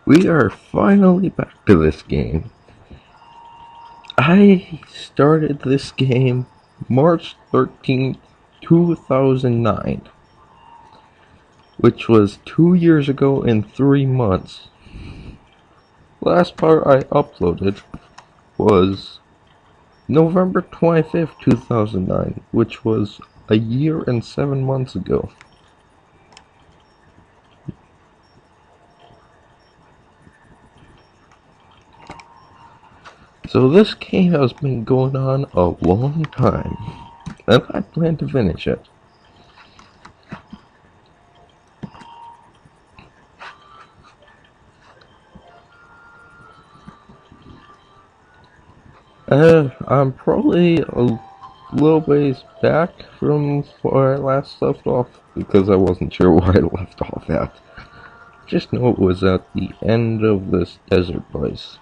We are finally back to this game. I started this game March 13th, 2009, which was 2 years ago and 3 months. Last part I uploaded was November 25th, 2009, which was a year and 7 months ago. So this game has been going on a long time, and I plan to finish it. I'm probably a little ways back from where I last left off because I wasn't sure where I left off at. Just know it was at the end of this desert place.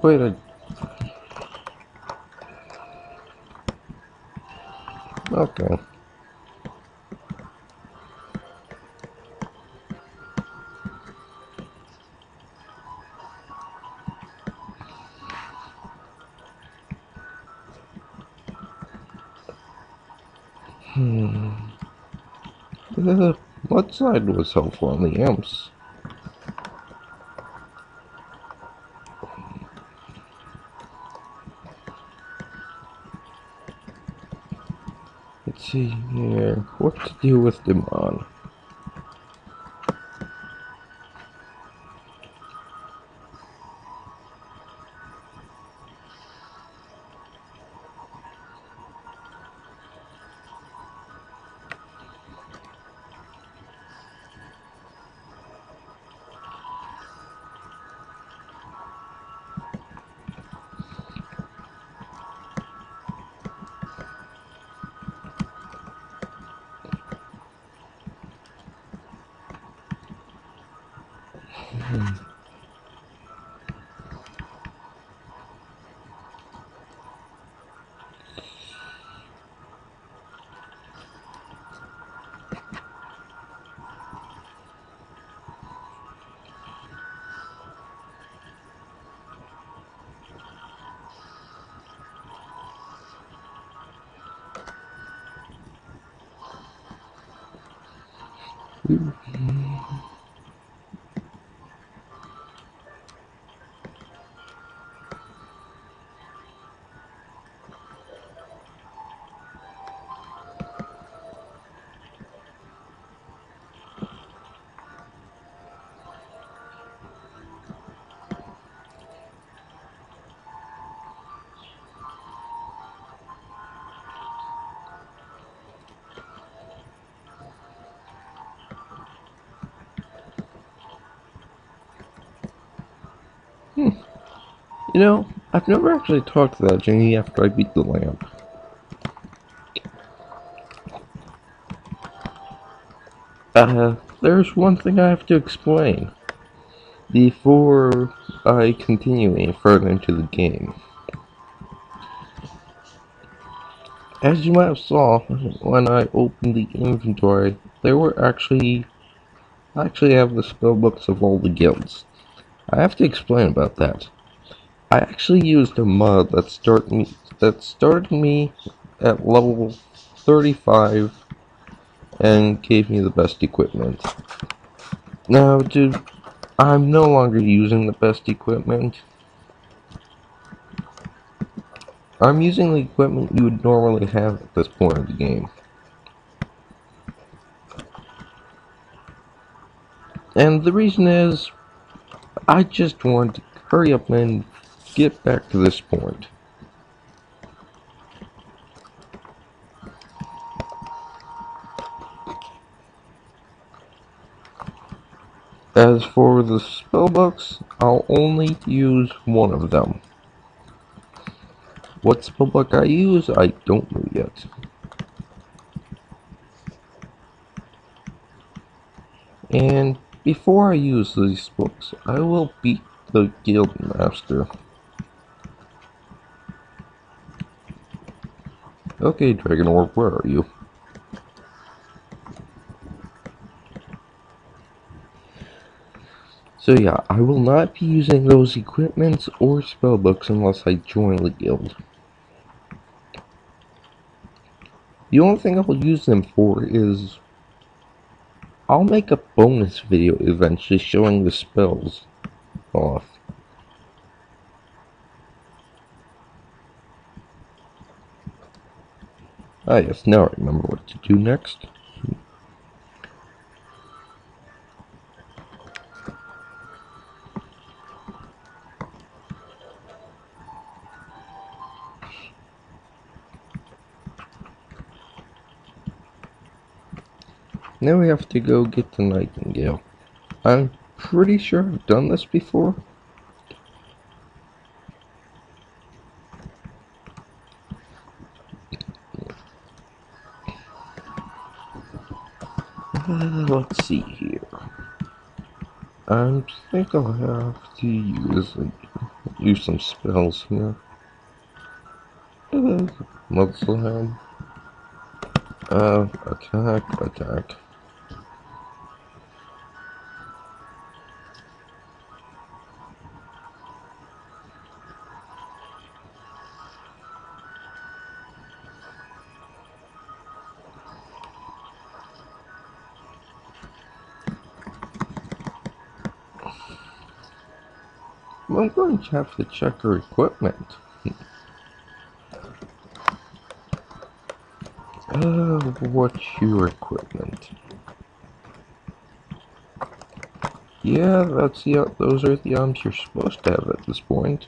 Wait a... Okay. What side was helpful on the imps? Let's see here. What to do with Demon? You know, I've never actually talked to that genie after I beat the lamp. There's one thing I have to explain before I continue any further into the game. As you might have saw when I opened the inventory, there were I actually have the spellbooks of all the guilds. I have to explain about that. I actually used a mod that started me at level 35 and gave me the best equipment. Now, dude, I'm no longer using the best equipment. I'm using the equipment you would normally have at this point of the game. And the reason is, I just want to hurry up and get back to this point. As for the spellbooks, I'll only use one of them. What spellbook I use, I don't know yet. And before I use these books, I will beat the guild master. Okay, Dragon Orb, where are you? So yeah, I will not be using those equipments or spellbooks unless I join the guild. The only thing I'll use them for is I'll make a bonus video eventually showing the spells off. Ah yes, now I remember what to do next. Now we have to go get the Nightingale. I'm pretty sure I've done this before. Let's see here. I think I'll have to use some spells here. Mudslide. Attack. I'm going to have to check her equipment. What's your equipment? Yeah, those are the items you're supposed to have at this point.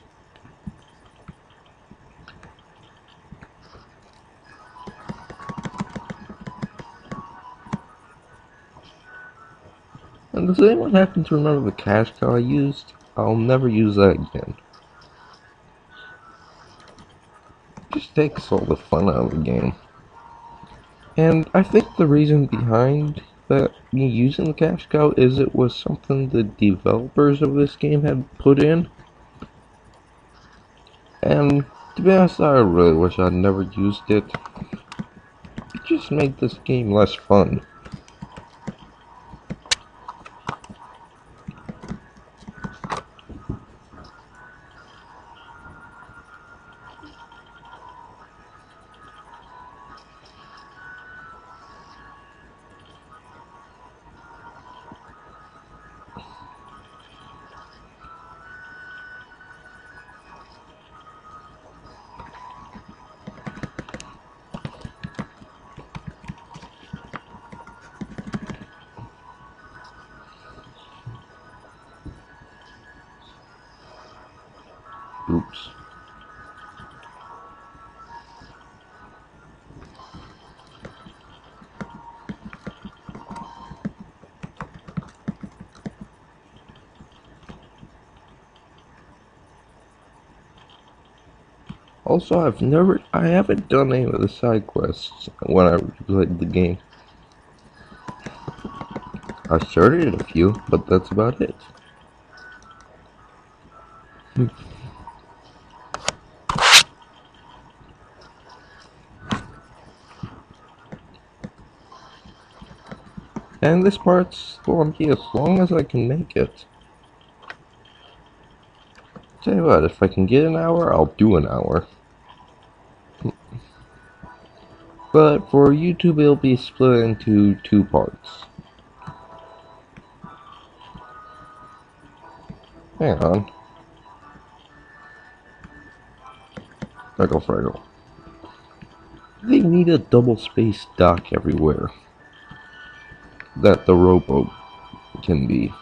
And does anyone happen to remember the cash cow I used? I'll never use that again. Just takes all the fun out of the game. And I think the reason behind that me using the cash cow is it was something the developers of this game had put in. And to be honest, I really wish I'd never used it. It just made this game less fun. Oops. Also, I haven't done any of the side quests when I played the game. I started a few, but that's about it. And this part's going to be as long as I can make it. Tell you what, if I can get an hour, I'll do an hour. But for YouTube, it'll be split into 2 parts. Hang on. Fraggle. They need a double-spaced dock everywhere that the rowboat can be.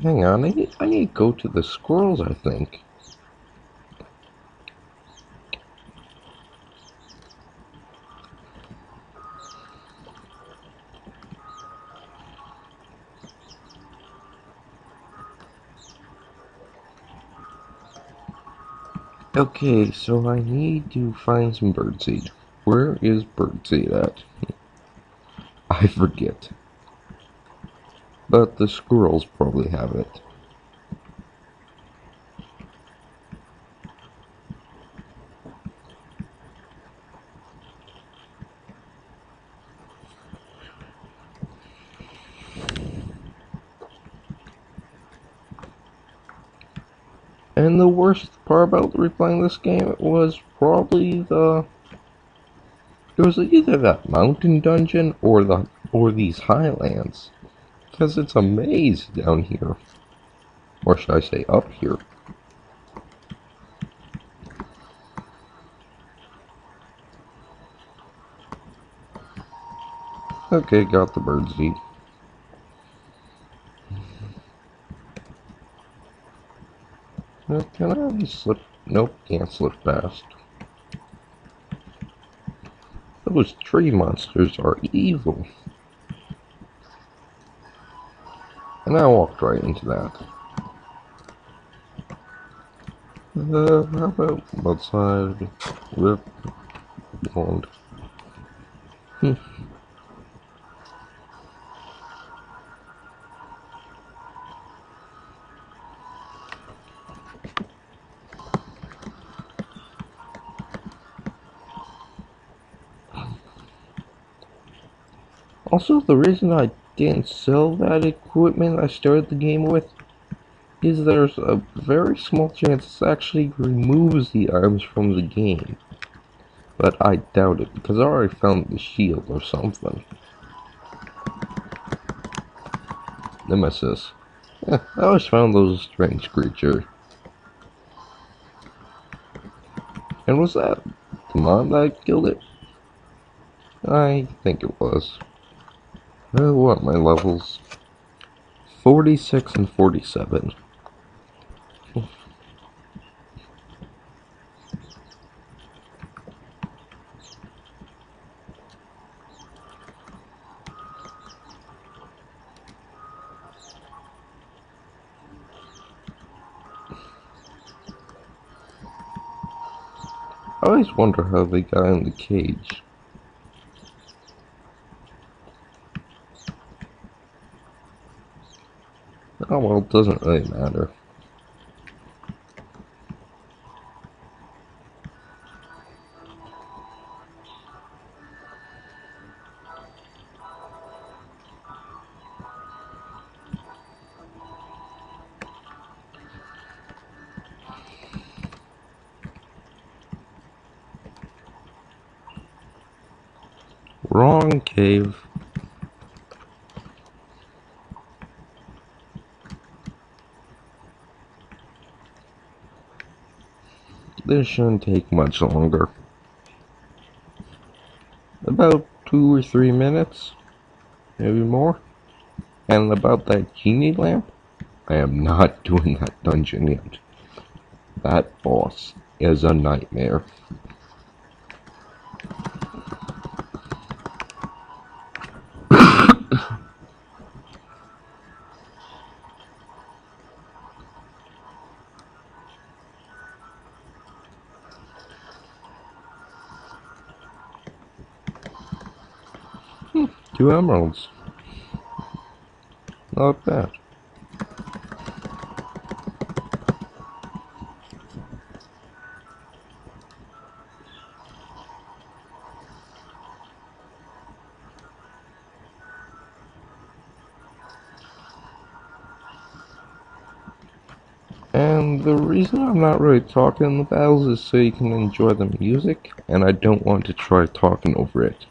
Hang on, I need to go to the squirrels, I think. Okay, so I need to find some birdseed. Where is birdseed at? I forget. But the squirrels probably have it. And the worst part about replaying this game was probably it was either that mountain dungeon or these highlands. Because it's a maze down here. Or should I say up here? Okay, got the birdseed. Can I slip? Nope, can't slip past. Those tree monsters are evil. And I walked right into that. How about outside with blonde? Also, the reason I didn't sell that equipment I started the game with is there's a very small chance this actually removes the items from the game. But I doubt it, because I already found the shield or something. Nemesis. I always found those strange creatures. And was that the mom that killed it? I think it was. What my levels? 46 and 47. I always wonder how they got in the cage. Oh well, it doesn't really matter. Wrong cave. This shouldn't take much longer. About 2 or 3 minutes, maybe more. And about that genie lamp, I am not doing that dungeon yet. That boss is a nightmare. Two emeralds. Not bad. And the reason I'm not really talking in the battles is so you can enjoy the music, and I don't want to try talking over it.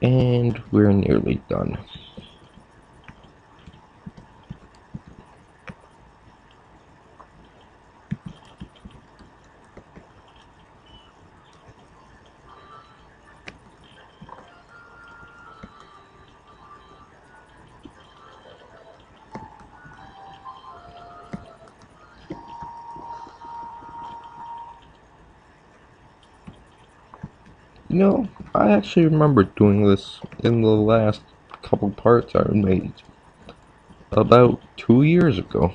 And we're nearly done. You know, I actually remember doing this in the last couple parts I made about 2 years ago.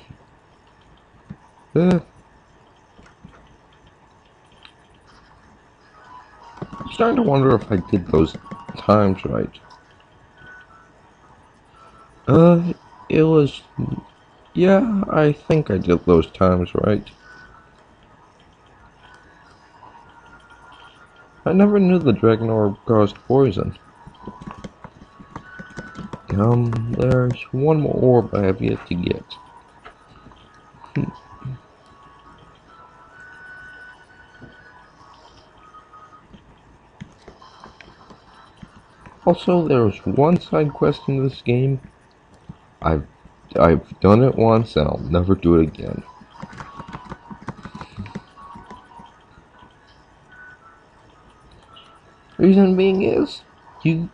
I'm starting to wonder if I did those times right. Uh, it was, yeah, I think I did those times right. I never knew the dragon orb caused poison. There's one more orb I have yet to get. Also, there's one side quest in this game. I've done it once and I'll never do it again. Reason being is, you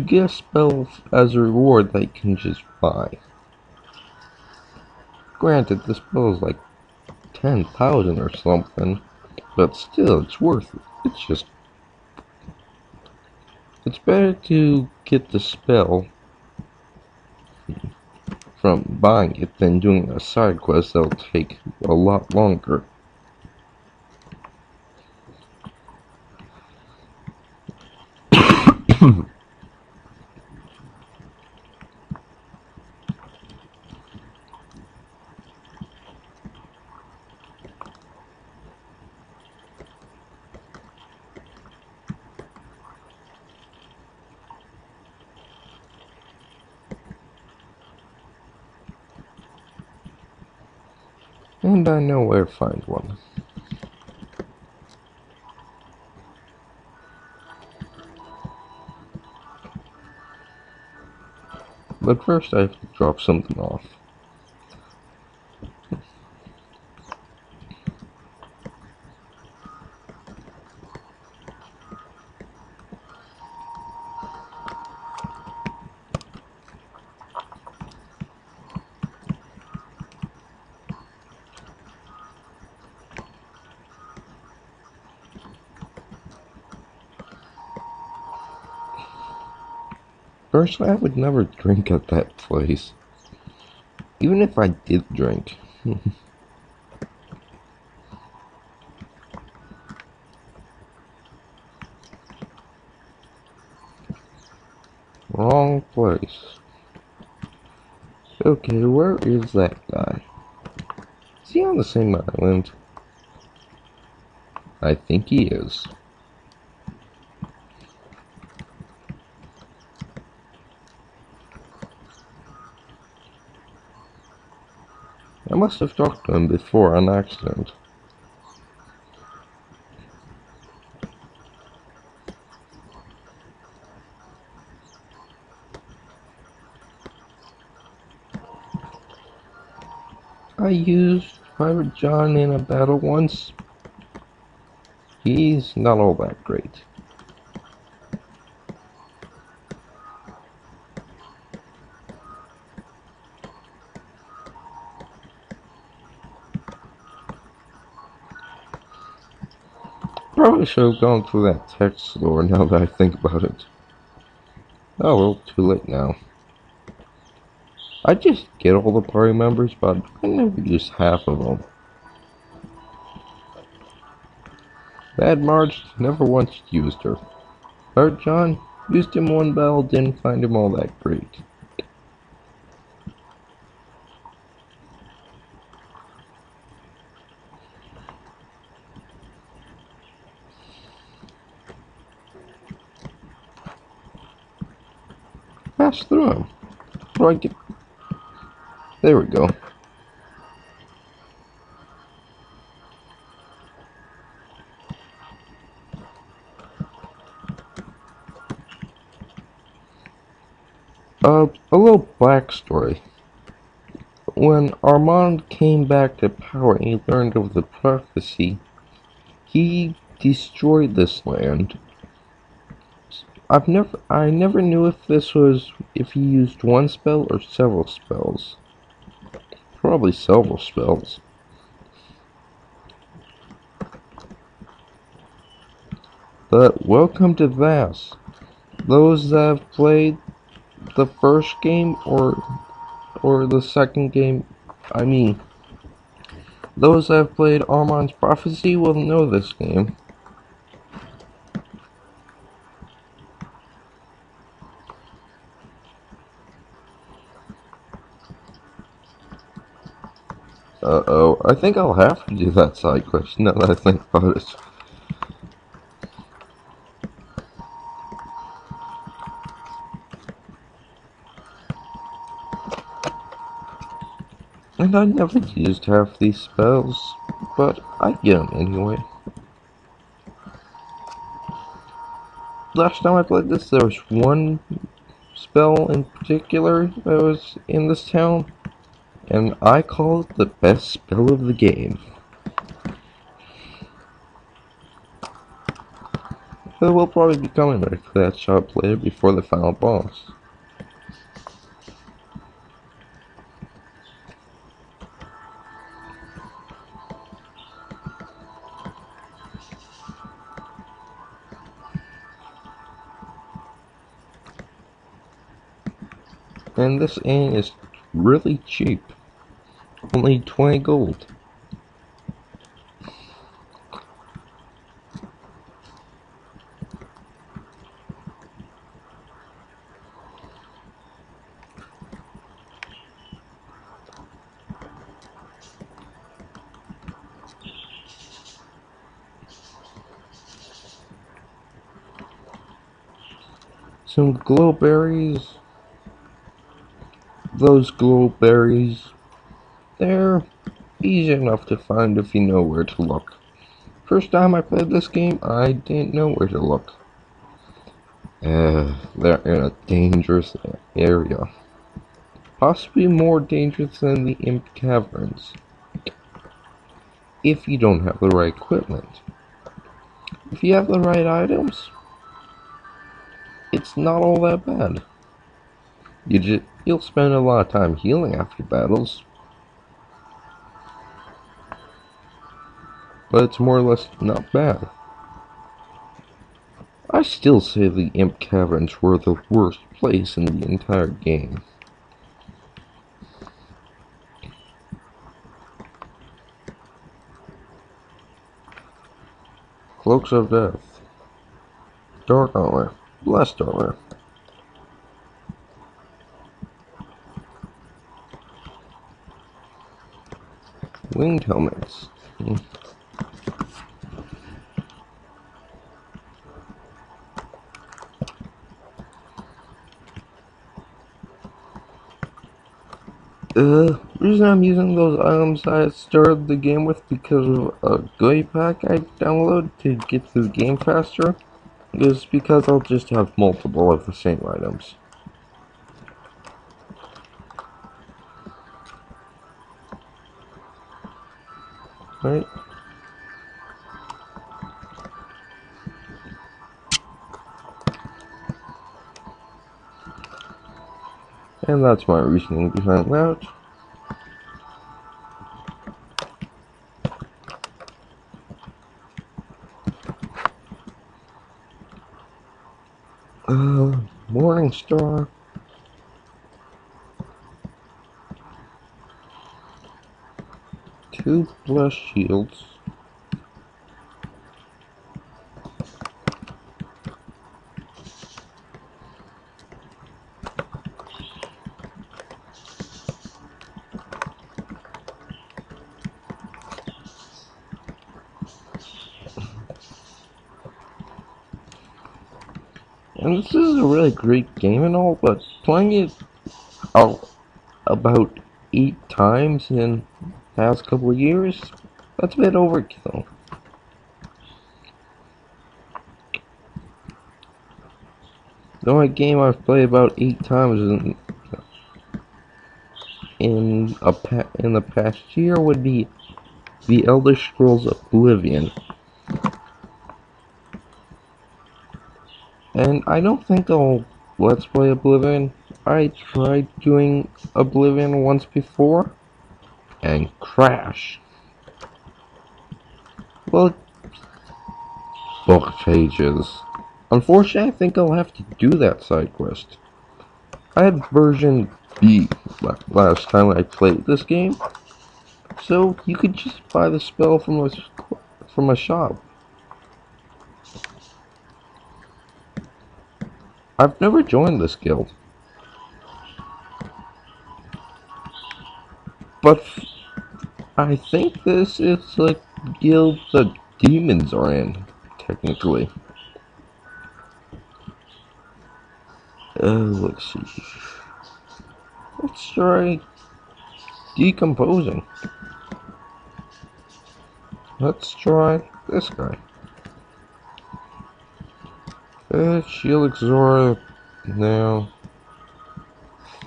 get a spell as a reward that you can just buy. Granted, the spell is like 10,000 or something, but still, it's worth it. It's better to get the spell from buying it than doing a side quest that'll take a lot longer. And I know where to find one. But first I have to drop something off. Personally, I would never drink at that place. Even if I did drink. Wrong place. Okay, where is that guy? Is he on the same island? I think he is. I must have talked to him before on accident. I used Pirate John in a battle once. He's not all that great. Probably should have gone through that text store now that I think about it. Oh well, too late now. I just get all the party members, but I never use half of them. Bad Marge never once used her. Hurt John used him one battle, didn't find him all that great. Pass through him. Where do I get? There we go. A little backstory. When Armand came back to power and he learned of the prophecy, he destroyed this land. I never knew if he used one spell or several spells. Probably several spells. But welcome to Vass. Those that have played the first game or or the second game. I mean, those that have played Armand's Prophecy will know this game. Uh-oh, I think I'll have to do that side quest now that I think about it. And I never used half these spells, but I get them anyway. Last time I played this, there was one spell in particular that was in this town, and I call it the best spell of the game. But we'll probably be coming back to that shop later before the final boss. And this inn is really cheap. Only 20 gold. Some glowberries. Those glowberries, they're easy enough to find if you know where to look. First time I played this game, I didn't know where to look. They're in a dangerous area. Possibly more dangerous than the Imp Caverns. If you don't have the right equipment. If you have the right items, it's not all that bad. You'll spend a lot of time healing after battles. But it's more or less not bad. I still say the Imp Caverns were the worst place in the entire game. Cloaks of Death. Dark Armor. Blessed Armor. Winged Helmets. The reason I'm using those items I started the game with because of a goodie pack I downloaded to get through the game faster is because I'll just have multiple of the same items. Right? And that's my reasoning behind that. Morning Star. Two blessed shields. And this is a really great game and all, but playing it out about 8 times in the past couple of years, that's a bit overkill. The only game I've played about 8 times in the past year would be The Elder Scrolls Oblivion. And I don't think I'll Let's Play Oblivion. I tried doing Oblivion once before, and crash. Well, book pages. Unfortunately, I think I'll have to do that side quest. I had version the last time I played this game, so you could just buy the spell from a shop. I've never joined this guild, but I think this is a guild the demons are in, technically. Let's see. Let's try decomposing. Let's try this guy. Shield Exora now.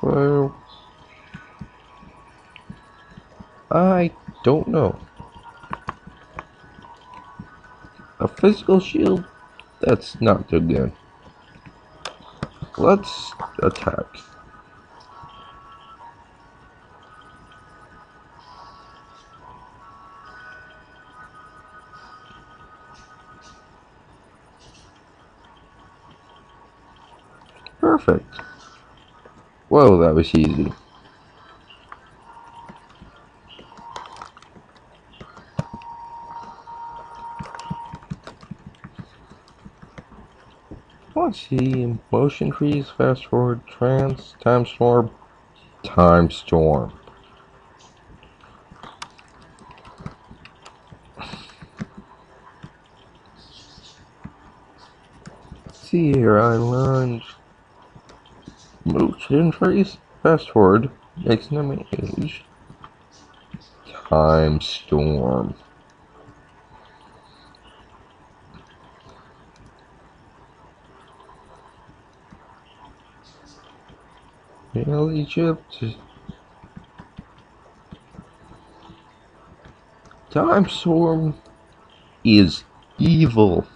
Well, I don't know. A physical shield? That's not too good. Let's attack. Perfect. Whoa, that was easy. Let's see. Motion freeze, fast forward, trance, time storm, time storm. Let's see here, I learned motion freeze, fast forward, makes enemy age, time storm. Hail Egypt. Time storm is evil.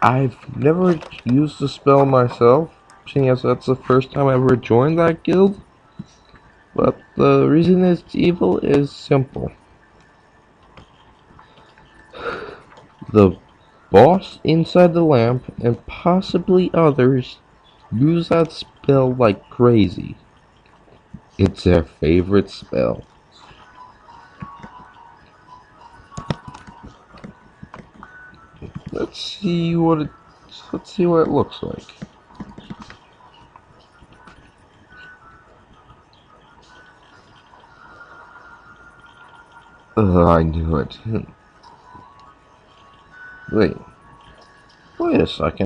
I've never used the spell myself, seeing as that's the first time I ever joined that guild. But the reason it's evil is simple. The boss inside the lamp, and possibly others, use that spell like crazy. It's their favorite spell. Let's see what it looks like. I knew it. Wait a second.